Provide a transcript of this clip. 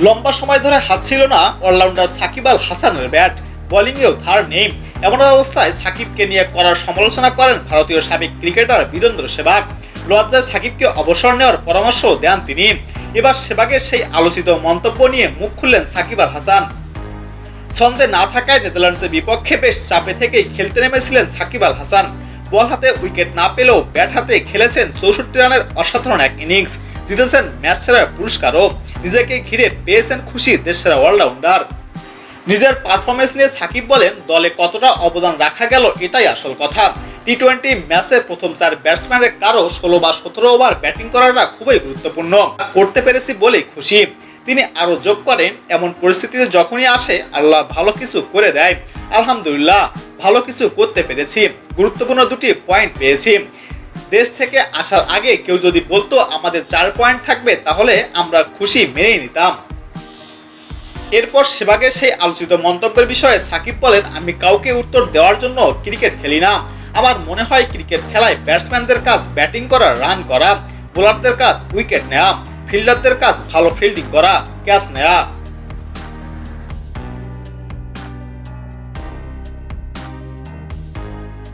লম্বা সময় ধরে হাত ছিল না অলরাউন্ডার সাকিব আল হাসানের ব্যাট, বোলিংয়েও ধার নেই। এমন অবস্থায় সাকিবকে নিয়ে করার সমালোচনা করেন ভারতীয় সাবেক ক্রিকেটার বীরেন্দ্র সেহবাগ। লজ্জায় সাকিবকে অবসর নেওয়ার পরামর্শ দেন তিনি। এবার সেহবাগের সেই আলোচিত মন্তব্য নিয়ে মুখ খুললেন সাকিব আল হাসান। ছন্দে না থাকায় নেদারল্যান্ডসের বিপক্ষে বেশ চাপে থেকেই খেলতে নেমেছিলেন সাকিব আল হাসান। বল হাতে উইকেট না পেলেও ব্যাট হাতে খেলেছেন 64 রানের অসাধারণ এক ইনিংস, জিতেছেন ম্যাচ সেরার পুরস্কারও। নিজেকে ঘিরে পেয়েছেন খুশি দেশসেরা অলরাউন্ডার। নিজের পারফরমেন্স নিয়ে সাকিব বলেন, দলে কতটা অবদান রাখা গেল এটাই আসল কথা। টি-20 ম্যাচের প্রথম 4 ব্যাটসম্যানের কারো 16 বা 17 ওভার ব্যাটিং করাটা খুবই গুরুত্বপূর্ণ, করতে পেরেছি বলেই খুশি। তিনি আরো যোগ করেন, এমন পরিস্থিতিতে যখনই আসে আল্লাহ ভালো কিছু করে দেয়। আলহামদুলিল্লাহ ভালো কিছু করতে পেরেছি, গুরুত্বপূর্ণ 2টি পয়েন্ট পেয়েছি। দেশ থেকে আসার আগে কেউ যদি বলতো আমাদের 4 পয়েন্ট থাকবে তাহলে আমরা খুশি মেনেই নিতাম। এরপর সেহবাগের সেই আলোচিত মন্তব্যের বিষয়ে সাকিব বলেন, আমি কাউকে উত্তর দেওয়ার জন্য ক্রিকেট খেলি না। আমার মনে হয় ক্রিকেট খেলায় ব্যাটসম্যানদের কাজ ব্যাটিং করা, রান করা, বোলারদের কাজ উইকেট নেওয়া, ফিল্ডারদের কাজ ভালো ফিল্ডিং করা, ক্যাচ নেওয়া।